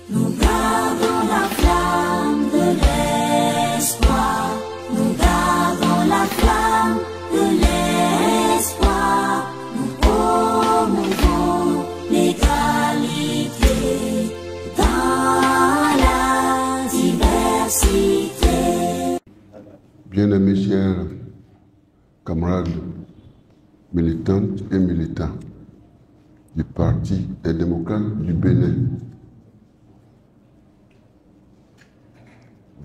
Nous gardons la flamme de l'espoir. Nous gardons la flamme de l'espoir. Nous promouvons l'égalité dans la diversité. Bien-aimés chers camarades militantes et militants du Parti des démocrates du Bénin,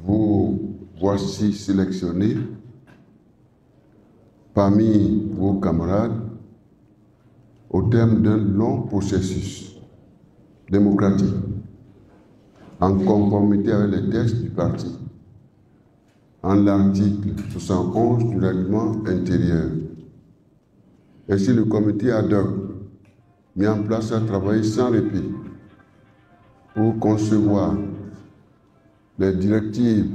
vous voici sélectionnés parmi vos camarades au terme d'un long processus démocratique en conformité avec les textes du parti, en l'article 71 du règlement intérieur. Ainsi, le comité ad hoc mis en place a travaillé sans répit pour concevoir les directives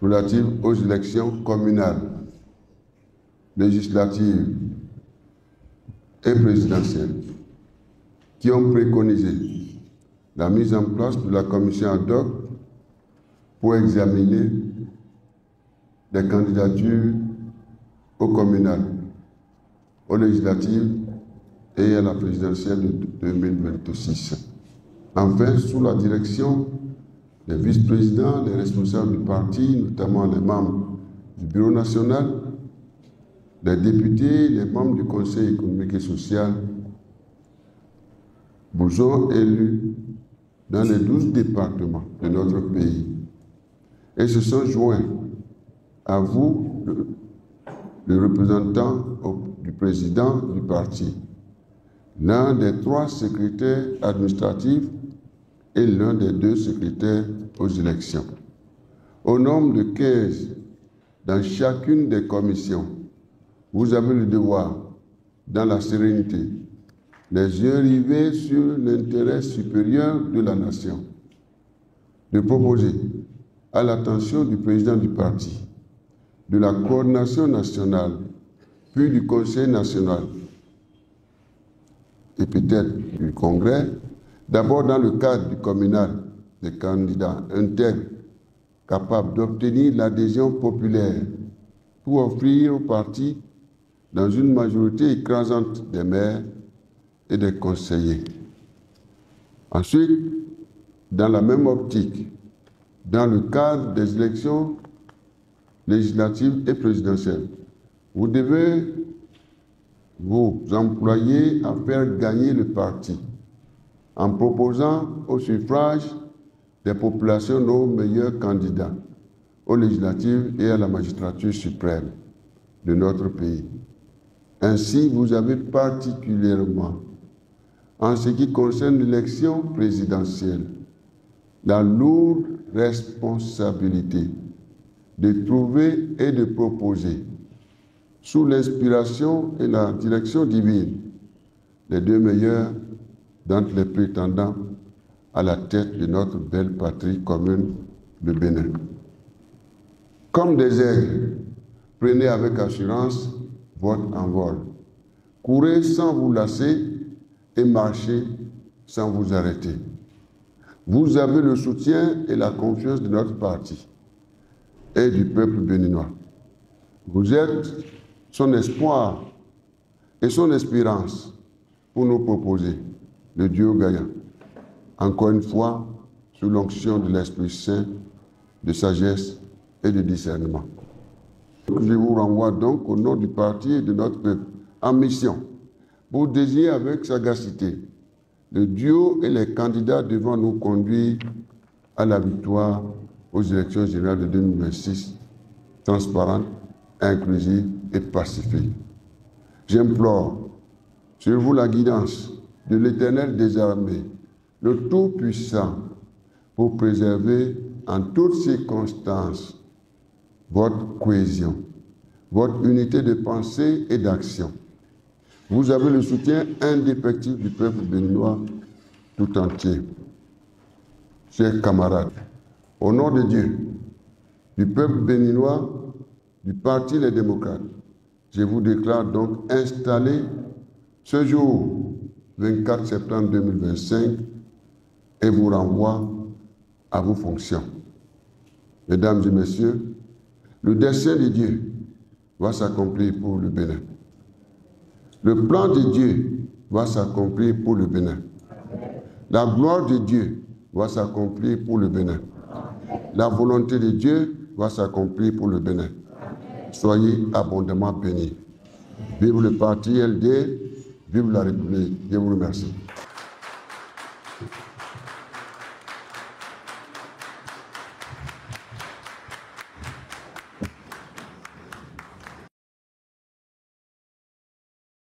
relatives aux élections communales, législatives et présidentielles, qui ont préconisé la mise en place de la commission ad hoc pour examiner des candidatures aux communales, aux législatives et à la présidentielle de 2026. Enfin, sous la direction des vice-présidents, des responsables du parti, notamment les membres du bureau national, les députés, les membres du Conseil économique et social, vous ont élus dans les 12 départements de notre pays et se sont joints à vous, le représentant du président du parti, l'un des 3 secrétaires administratifs et l'un des 2 secrétaires aux élections. Au nombre de 15 dans chacune des commissions, vous avez le devoir, dans la sérénité, les yeux rivés sur l'intérêt supérieur de la nation, de proposer à l'attention du président du parti, de la coordination nationale, puis du Conseil national, et peut-être du Congrès, d'abord dans le cadre du communal, des candidats intègres capables d'obtenir l'adhésion populaire pour offrir au parti, dans une majorité écrasante des maires et des conseillers. Ensuite, dans la même optique, dans le cadre des élections législatives et présidentielles, vous devez vous employer à faire gagner le parti en proposant au suffrage des populations nos meilleurs candidats aux législatives et à la magistrature suprême de notre pays. Ainsi, vous avez particulièrement, en ce qui concerne l'élection présidentielle, la lourde responsabilité de trouver et de proposer, sous l'inspiration et la direction divine, les 2 meilleurs d'entre les prétendants à la tête de notre belle patrie commune, le Bénin. Comme des aigles, prenez avec assurance votre envol. Courez sans vous lasser et marchez sans vous arrêter. Vous avez le soutien et la confiance de notre parti et du peuple béninois. Vous êtes son espoir et son espérance pour nous proposer le Dieu gagnant. Encore une fois, sous l'onction de l'Esprit Saint, de sagesse et de discernement. Je vous renvoie donc au nom du parti et de notre peuple en mission pour désigner avec sagacité le duo et les candidats devant nous conduire à la victoire aux élections générales de 2026, transparentes, inclusives et pacifiques. J'implore sur vous la guidance de l'Éternel des armées, le Tout-Puissant, pour préserver en toutes circonstances votre cohésion, votre unité de pensée et d'action. Vous avez le soutien indéfectible du peuple béninois tout entier. Chers camarades, au nom de Dieu, du peuple béninois, du Parti Les Démocrates, je vous déclare donc installé ce jour, 24 septembre 2025, et vous renvoie à vos fonctions. Mesdames et messieurs, le dessein de Dieu va s'accomplir pour le Bénin. Le plan de Dieu va s'accomplir pour le Bénin. La gloire de Dieu va s'accomplir pour le Bénin. La volonté de Dieu va s'accomplir pour le Bénin. Soyez abondamment bénis. Vive le parti LD, vive la République. Je vous remercie.